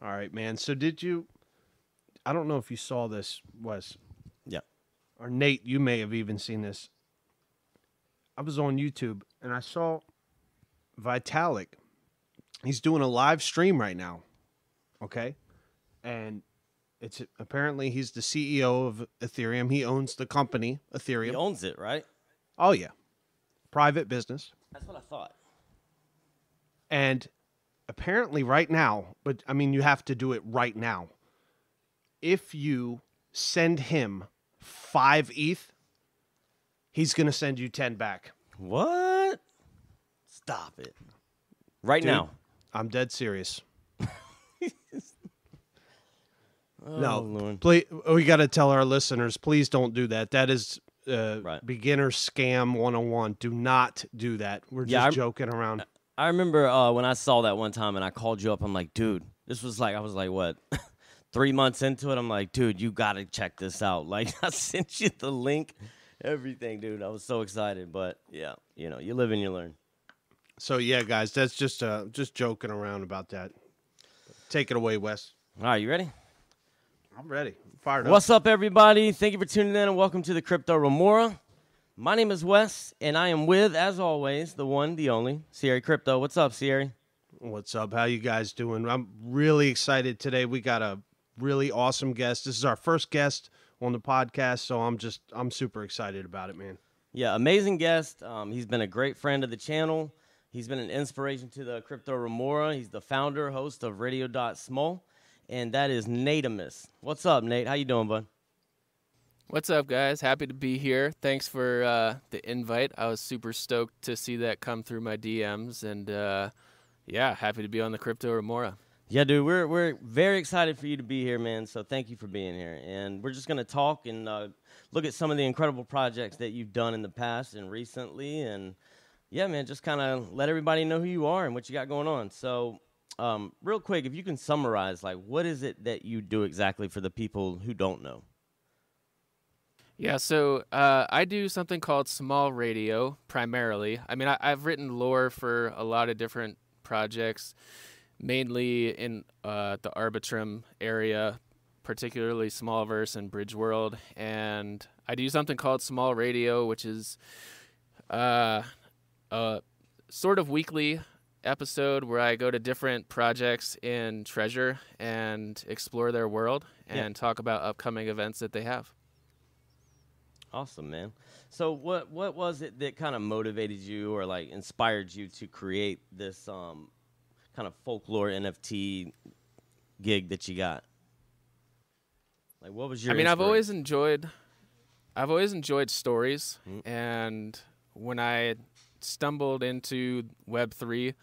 All right, man. So I don't know if you saw this, Wes. Yeah. Or Nate, you may have even seen this. I was on YouTube and I saw Vitalik. He's doing a live stream right now. Okay. And it's apparently he's the CEO of Ethereum. He owns the company, Ethereum. He owns it, right? Oh, yeah. Private business. That's what I thought. And apparently right now, but I mean, you have to do it right now. If you send him 5 ETH, he's going to send you 10 back. What? Stop it. Right Dude, now. I'm dead serious. Oh, No, Lord. please, we got to tell our listeners, please don't do that. That is Right. beginner scam 101. Do not do that. We're just joking around. I remember when I saw that one time and I called you up. I'm like, dude, this was like, I was like, what, 3 months into it? I'm like, dude, you got to check this out. Like, I sent you the link, everything, dude. I was so excited. But, yeah, you know, you live and you learn. So, yeah, guys, that's just joking around about that. Take it away, Wes. All right, you ready? I'm ready. Fired up. What's up, everybody? Thank you for tuning in and welcome to the Crypto Remora. My name is Wes, and I am with, as always, the one, the only, Sierra Crypto. What's up, Sierra? What's up? How you guys doing? I'm really excited today. We got a really awesome guest. This is our first guest on the podcast, so I'm super excited about it, man. Yeah, amazing guest. He's been a great friend of the channel. He's been an inspiration to the Crypto Remora. He's the founder, host of Radio.smol, and that is N8amis. What's up, Nate? How you doing, bud? What's up, guys? Happy to be here. Thanks for the invite. I was super stoked to see that come through my DMs, and yeah, happy to be on the Crypto Remora. Yeah, dude, we're very excited for you to be here, man. So thank you for being here, and we're just gonna talk and look at some of the incredible projects that you've done in the past and recently, and yeah, man, just kind of let everybody know who you are and what you got going on. So, real quick, if you can summarize, like, what is it that you do exactly for the people who don't know? Yeah, so I do something called small radio primarily. I mean, I've written lore for a lot of different projects, mainly in the Arbitrum area, particularly Smallverse and Bridge World. And I do something called small radio, which is a sort of weekly episode where I go to different projects in Treasure and explore their world and talk about upcoming events that they have. Awesome, man. So what was it that kind of motivated you or like inspired you to create this kind of folklore NFT gig that you got? Like, what was your? I mean, I've always enjoyed stories, and when I stumbled into Web3,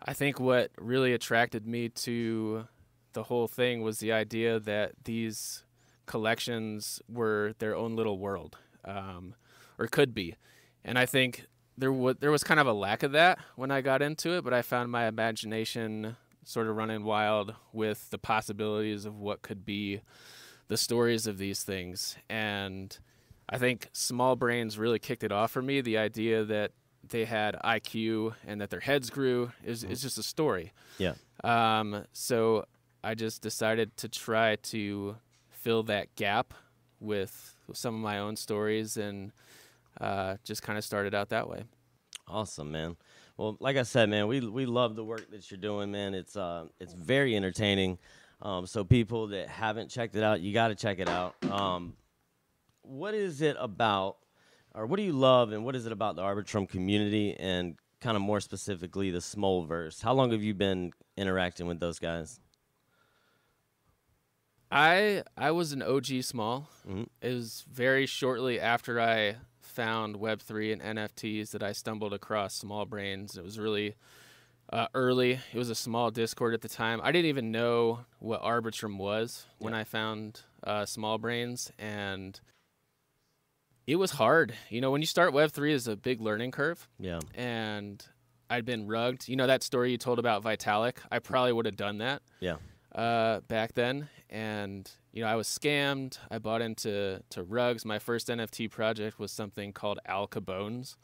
I think what really attracted me to the whole thing was the idea that these collections were their own little world, or could be. And I think there was kind of a lack of that when I got into it, but I found my imagination sort of running wild with the possibilities of what could be the stories of these things. And I think Small Brains really kicked it off for me. The idea that they had IQ and that their heads grew is just a story. Yeah. So I just decided to try to fill that gap with some of my own stories, and just kind of started out that way. Awesome, man. Well, like I said, man, we love the work that you're doing, man. It's very entertaining. So people that haven't checked it out, you got to check it out. What is it about, or what do you love, and what is it about the Arbitrum community, and kind of more specifically the Smolverse? How long have you been interacting with those guys? I was an OG Small. Mm-hmm. It was very shortly after I found Web3 and NFTs that I stumbled across Small Brains. It was really early. It was a small Discord at the time. I didn't even know what Arbitrum was when I found Small Brains, and it was hard. You know, when you start Web3, it's a big learning curve. Yeah. And I'd been rugged. You know that story you told about Vitalik? I probably would have done that. Yeah. Back then, and you know, I was scammed. I bought into rugs. My first NFT project was something called Al Cabones,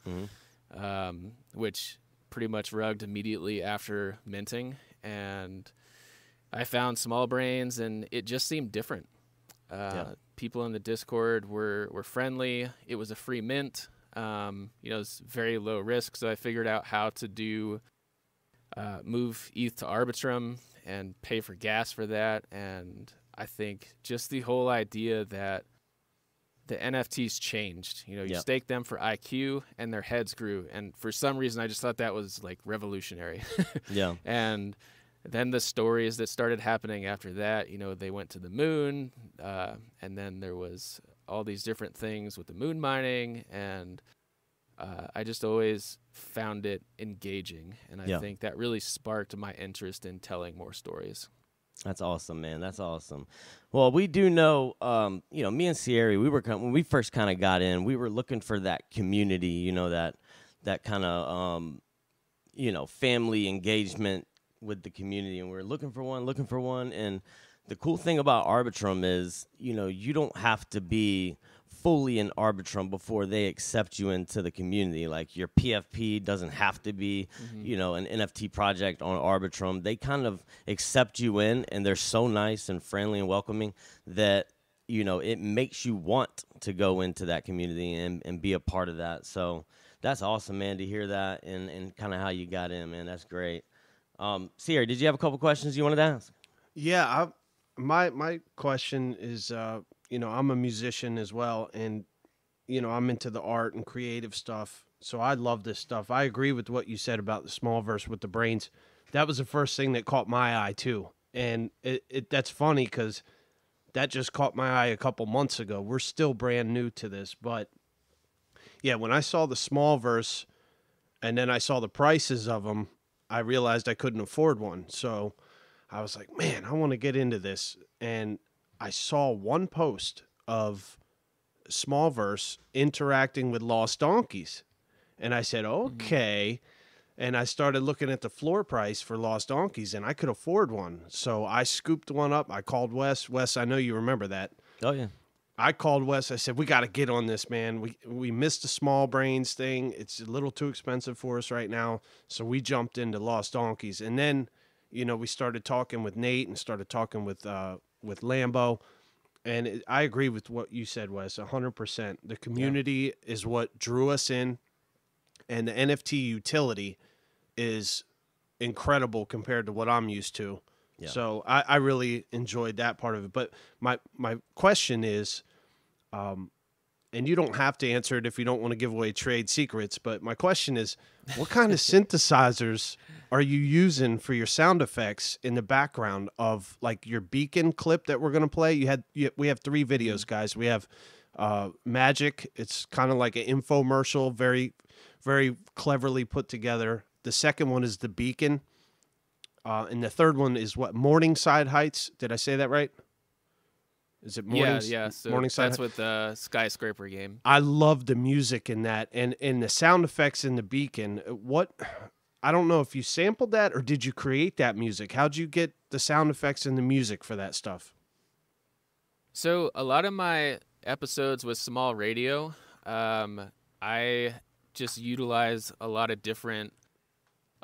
which pretty much rugged immediately after minting, and I found Small Brains, and it just seemed different. People in the Discord were friendly. It was a free mint. It's very low risk, so I figured out how to do move ETH to Arbitrum and pay for gas for that. And I think just the whole idea that the NFTs changed. You stake them for IQ, and their heads grew. And for some reason, I just thought that was like revolutionary. Yeah. And then the stories that started happening after that, they went to the moon, and then there was all these different things with the moon mining, and I just always found it engaging, and I think that really sparked my interest in telling more stories. That's awesome, man. That's awesome. Well, we do know, me and Sierra, when we first kind of got in, we were looking for that community, that kind of, family engagement with the community, and we were looking for one. And the cool thing about Arbitrum is, you don't have to be fully in Arbitrum before they accept you into the community. Like your PFP doesn't have to be, an NFT project on Arbitrum. They kind of accept you in, and they're so nice and friendly and welcoming that, it makes you want to go into that community and be a part of that. So that's awesome, man, to hear that and kind of how you got in, man. That's great. Sierra, did you have a couple questions you wanted to ask? Yeah, my question is, I'm a musician as well, and, I'm into the art and creative stuff, so I love this stuff. I agree with what you said about the small verse with the brains. That was the first thing that caught my eye, too, and that's funny because that just caught my eye a couple months ago. We're still brand new to this, but, yeah, when I saw the small verse and then I saw the prices of them, I realized I couldn't afford one, so I was like, man, I want to get into this. And I saw one post of Smallverse interacting with Lost Donkeys. And I said, okay. And I started looking at the floor price for Lost Donkeys, and I could afford one. So I scooped one up. I called Wes. Wes, I know you remember that. Oh, yeah. I called Wes. I said, we got to get on this, man. We missed the Small Brains thing. It's a little too expensive for us right now. So we jumped into Lost Donkeys. And then, we started talking with Nate and started talking with Lambo. And I agree with what you said, Wes, 100%. The community is what drew us in. And the NFT utility is incredible compared to what I'm used to. Yeah. So I really enjoyed that part of it. But my question is, and you don't have to answer it if you don't want to give away trade secrets, but my question is, what kind of synthesizers are you using for your sound effects in the background of like your beacon clip that we're going to play? We have 3 videos, guys. We have Magic. It's kind of like an infomercial, very, very cleverly put together. The second one is the beacon. And the third one is what? Morningside Heights. Did I say that right? Is it Morningside? Yeah. So Morningside that's with the skyscraper game. I love the music in that, and the sound effects in the beacon. I don't know if you sampled that or did you create that music? How'd you get the sound effects and the music for that stuff? So a lot of my episodes with Small Radio, I just utilize a lot of different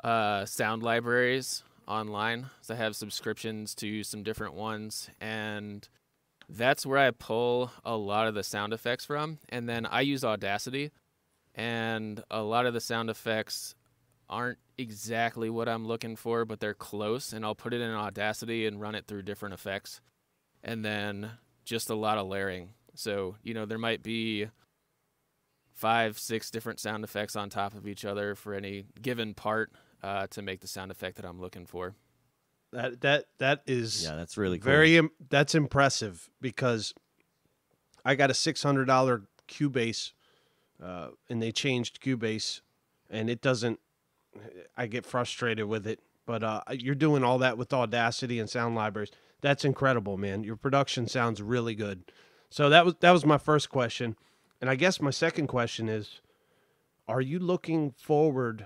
sound libraries online. So I have subscriptions to some different ones, and that's where I pull a lot of the sound effects from. And then I use Audacity, and a lot of the sound effects aren't exactly what I'm looking for, but they're close, and I'll put it in Audacity and run it through different effects. And then just a lot of layering. So, there might be 5, 6 different sound effects on top of each other for any given part to make the sound effect that I'm looking for. That is that's really cool. That's impressive because I got a $600 Cubase, and they changed Cubase, and it doesn't. I get frustrated with it, but you're doing all that with Audacity and sound libraries. That's incredible, man. Your production sounds really good. So that was my first question, and I guess my second question is, are you looking forward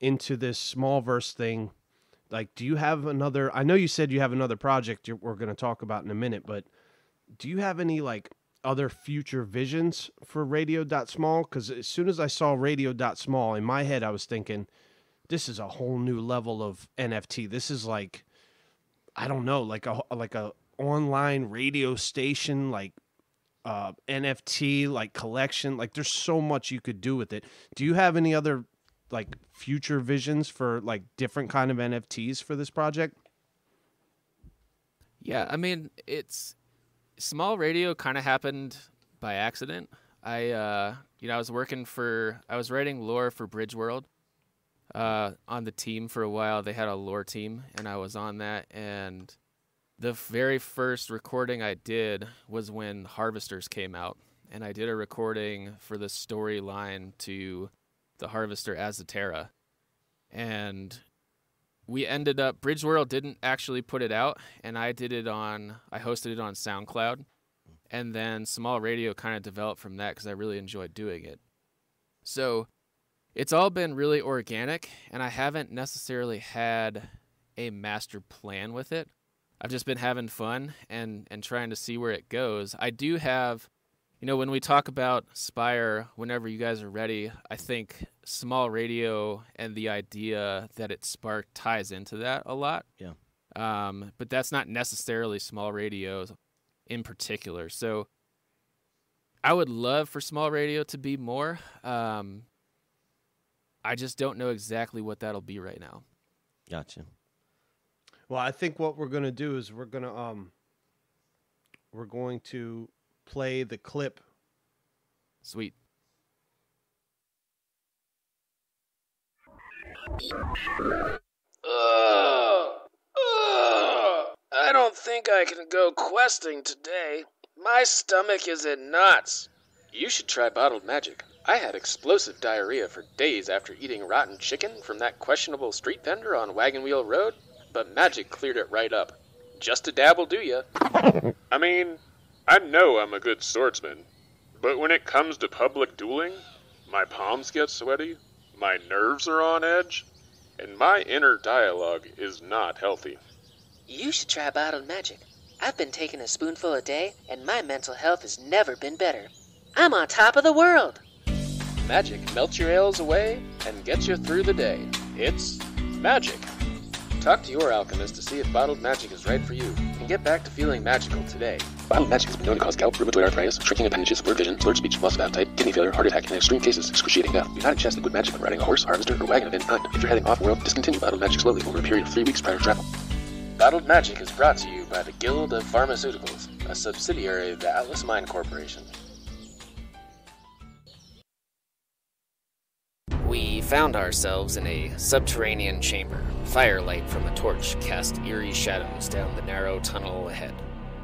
into this Smallverse thing? Like, do you have another? I know you said you have another project we're going to talk about in a minute, but do you have any like other future visions for Radio.smol? Because as soon as I saw Radio.smol, in my head I was thinking, this is a whole new level of NFT. This is like I don't know, like a online radio station, like NFT, like collection. Like there's so much you could do with it. Do you have any other like future visions for like different kind of NFTs for this project? Yeah, I mean, it's small radio kind of happened by accident. I was writing lore for Bridge World on the team for a while. They had a lore team, and I was on that. And the very first recording I did was when Harvesters came out, and I did a recording for the storyline to the Harvester Azatera. And we ended up, Bridge World didn't actually put it out, and I hosted it on SoundCloud. And then small radio kind of developed from that because I really enjoyed doing it. So it's all been really organic, and I haven't necessarily had a master plan with it. I've just been having fun and trying to see where it goes. I do have, when we talk about Spire, whenever you guys are ready, I think small radio and the idea that it sparked ties into that a lot. Yeah. But that's not necessarily small radio in particular. So I would love for small radio to be more. I just don't know exactly what that'll be right now. Gotcha. Well, I think what we're going to do is we're going to play the clip. Sweet. I don't think I can go questing today. My stomach is in knots. You should try bottled magic. I had explosive diarrhea for days after eating rotten chicken from that questionable street vendor on Wagon Wheel Road, but magic cleared it right up. Just a dab will do ya. I mean, I know I'm a good swordsman, but when it comes to public dueling, my palms get sweaty, my nerves are on edge, and my inner dialogue is not healthy. You should try bottled magic. I've been taking a spoonful a day, and my mental health has never been better. I'm on top of the world. Magic melts your ails away and gets you through the day. It's magic. Talk to your alchemist to see if bottled magic is right for you, and get back to feeling magical today. Bottled magic has been known to cause gout, rheumatoid arthritis, shrinking appendages, blurred vision, slurred speech, loss of appetite, kidney failure, heart attack, and in extreme cases, excruciating death. Do not ingest liquid magic when riding a horse, harvester, or wagon of any kind. If you're heading off-world, discontinue bottled magic slowly over a period of 3 weeks prior to travel. Bottled Magic is brought to you by the Guild of Pharmaceuticals, a subsidiary of the Atlas Mine Corporation. We found ourselves in a subterranean chamber. Firelight from a torch cast eerie shadows down the narrow tunnel ahead.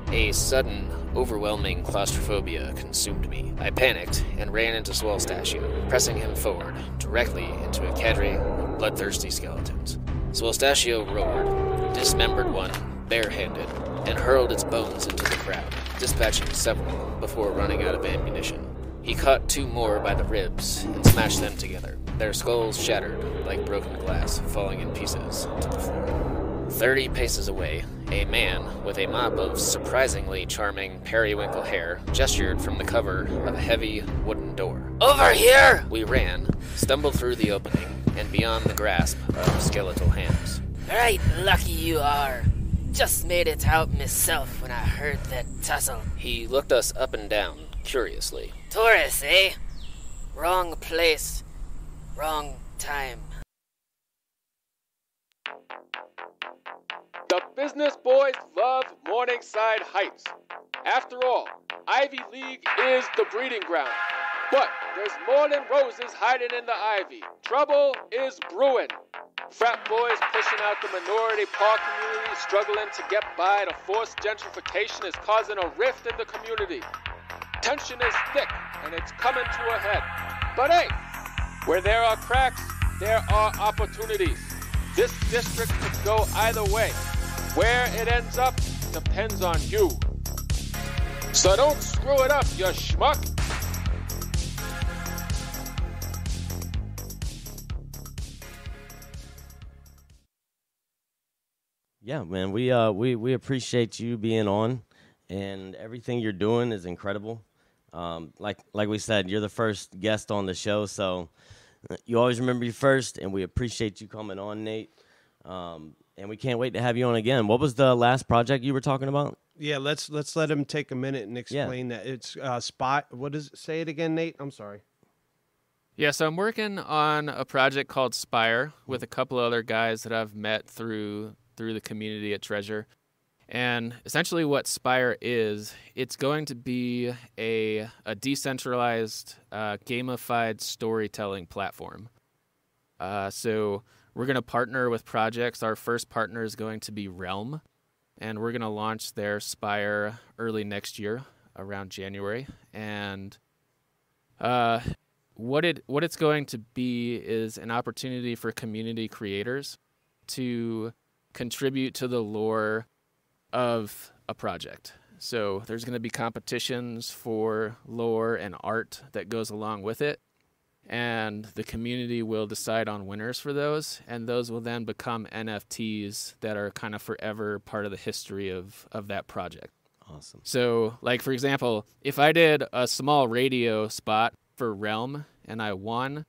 A sudden, overwhelming claustrophobia consumed me. I panicked and ran into Swellstachio, pressing him forward, directly into a cadre of bloodthirsty skeletons. Swellstachio roared, dismembered one, barehanded, and hurled its bones into the crowd, dispatching several before running out of ammunition. He caught 2 more by the ribs and smashed them together, their skulls shattered like broken glass, falling in pieces to the floor. 30 paces away, a man with a mop of surprisingly charming periwinkle hair gestured from the cover of a heavy wooden door. "Over here!" We ran, stumbled through the opening, and beyond the grasp of skeletal hands. Right lucky you are. Just made it out myself when I heard that tussle. He looked us up and down, curiously. Taurus, eh? Wrong place, wrong time. The business boys love Morningside Heights. After all, Ivy League is the breeding ground. But there's more than roses hiding in the ivy. Trouble is brewing. Frat boys pushing out the minority park community, struggling to get by. The forced gentrification is causing a rift in the community. Tension is thick, and it's coming to a head. But hey, where there are cracks, there are opportunities. This district could go either way. Where it ends up depends on you. So don't screw it up, you schmuck. Yeah, man, we appreciate you being on, and everything you're doing is incredible. Like we said, you're the first guest on the show, so you always remember you first, and we appreciate you coming on, Nate. And we can't wait to have you on again. What was the last project you were talking about? Yeah, let's let him take a minute and explain that. It's spot. What is it? Say it again, Nate. I'm sorry. Yeah, so I'm working on a project called Spire with a couple other guys that I've met through the community at Treasure. And essentially what Spire is, it's going to be a decentralized, gamified storytelling platform. So we're going to partner with projects. Our first partner is going to be Realm, and we're going to launch their Spire early next year, around January. And what it's going to be is an opportunity for community creators to contribute to the lore of a project. So there's going to be competitions for lore and art that goes along with it, and the community will decide on winners for those, and those will then become NFTs that are kind of forever part of the history of that project. Awesome. So, like, for example, if I did a small radio spot for Realm and I won,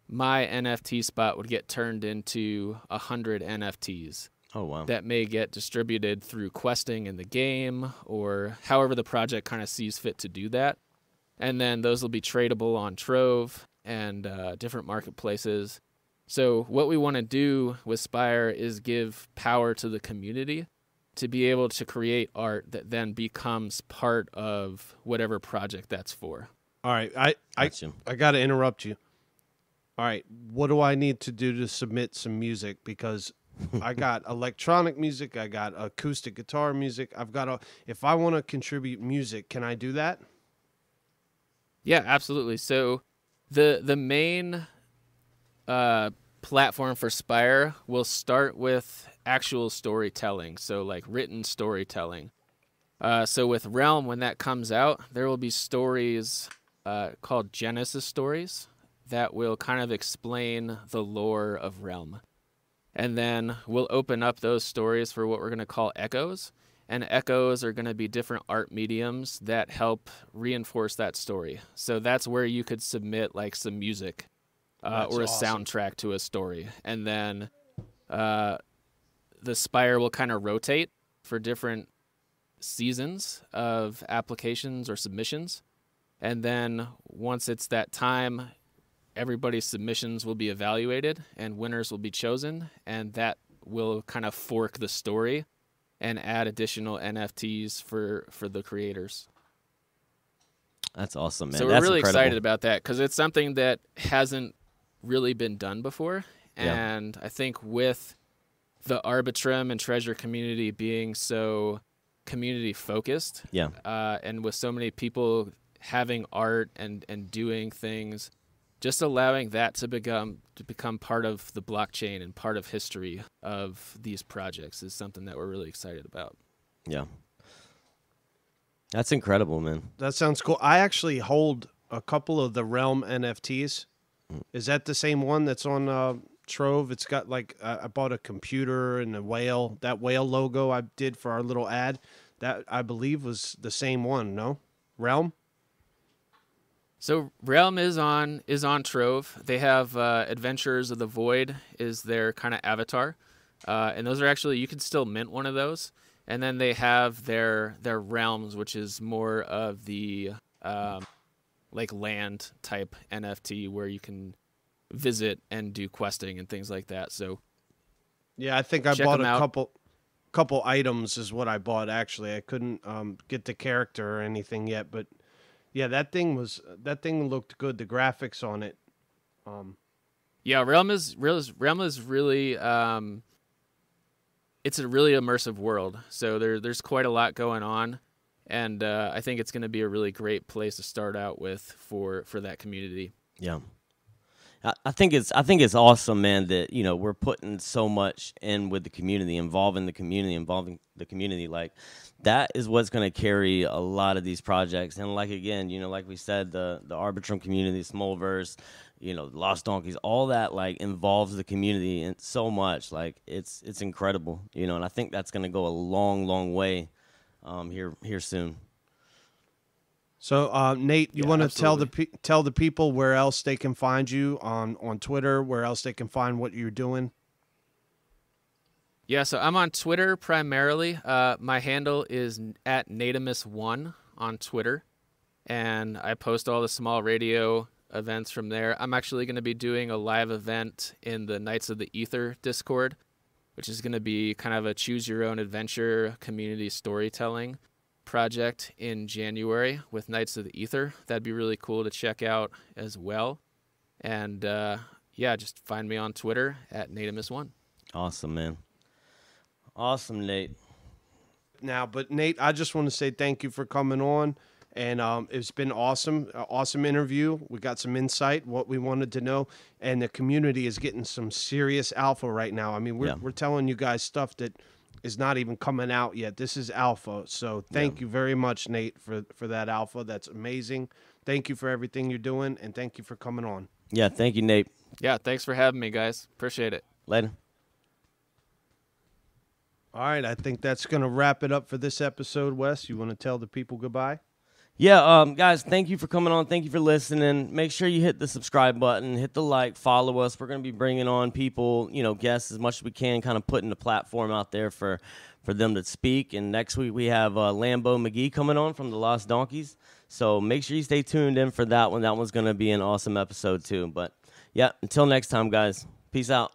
my NFT spot would get turned into 100 NFTs. Oh, wow. That may get distributed through questing in the game or however the project kind of sees fit to do that. And then those will be tradable on Trove and different marketplaces. So what we want to do with Spire is give power to the community to be able to create art that then becomes part of whatever project that's for. All right, I got to interrupt you. All right, what do I need to do to submit some music? Because I got electronic music, I got acoustic guitar music. If I want to contribute music, can I do that? Yeah, absolutely. So the main platform for Spire will start with actual storytelling, so like written storytelling. So with Realm, when that comes out, there will be stories called Genesis stories that will kind of explain the lore of Realm. And then we'll open up those stories for what we're going to call echoes. And echoes are going to be different art mediums that help reinforce that story. So that's where you could submit like some music or a awesome. soundtrack to a story. And then the Spire will kind of rotate for different seasons of applications or submissions. And then once it's that time, everybody's submissions will be evaluated and winners will be chosen, and that will kind of fork the story and add additional NFTs for the creators. That's awesome, man. So we're really excited about that because it's something that hasn't really been done before. And I think with the Arbitrum and Treasure community being so community focused, and with so many people having art and doing things, just allowing that to become part of the blockchain and part of history of these projects is something that we're really excited about. Yeah. That's incredible, man. That sounds cool. I actually hold a couple of the Realm NFTs. Is that the same one that's on Trove? It's got like I bought a computer and a whale. That whale logo I did for our little ad, that I believe was the same one. No, Realm. So Realm is on Trove. They have Adventures of the Void is their kind of avatar, and those are actually, you can still mint one of those. And then they have their Realms, which is more of the like land type NFT where you can visit and do questing and things like that. So yeah, I think I bought a couple items is what I bought actually. I couldn't get the character or anything yet, but yeah, that thing looked good. The graphics on it. Yeah, Realm is really it's a really immersive world. So there's quite a lot going on, and I think it's going to be a really great place to start out with for that community. Yeah. I think it's awesome, man, that, you know, we're putting so much in with the community, involving the community. Like, that is what's going to carry a lot of these projects. And like, again, you know, like we said, the Arbitrum community, Smolverse, you know, Lost Donkeys, all that, like, involves the community and so much. Like, it's incredible, you know, and I think that's going to go a long, long way here soon. So, Nate, you want to tell the people where else they can find you on Twitter, where else they can find what you're doing? Yeah, so I'm on Twitter primarily. My handle is at N8amis1 on Twitter, and I post all the small radio events from there. I'm actually going to be doing a live event in the Knights of the Ether Discord, which is going to be kind of a choose-your-own-adventure community storytelling project in January with Knights of the Ether. That'd be really cool to check out as well. And, yeah, just find me on Twitter at N8amis1. Awesome, man. Awesome, Nate. Now, but Nate, I just want to say thank you for coming on, and it's been awesome, awesome interview. We got some insight, what we wanted to know, and the community is getting some serious alpha right now. I mean, we're telling you guys stuff that is not even coming out yet. This is alpha, so thank you very much, Nate, for that alpha. That's amazing. Thank you for everything you're doing, and thank you for coming on. Yeah, thank you, Nate. Yeah, thanks for having me, guys. Appreciate it. Later. All right, I think that's going to wrap it up for this episode. Wes, you want to tell the people goodbye? Yeah, guys, thank you for coming on. Thank you for listening. Make sure you hit the subscribe button, hit the like, follow us. We're going to be bringing on people, guests as much as we can, kind of putting the platform out there for them to speak. And next week we have Lambo McGee coming on from the Lost Donkeys. So make sure you stay tuned in for that one. That one's going to be an awesome episode too. But, yeah, until next time, guys. Peace out.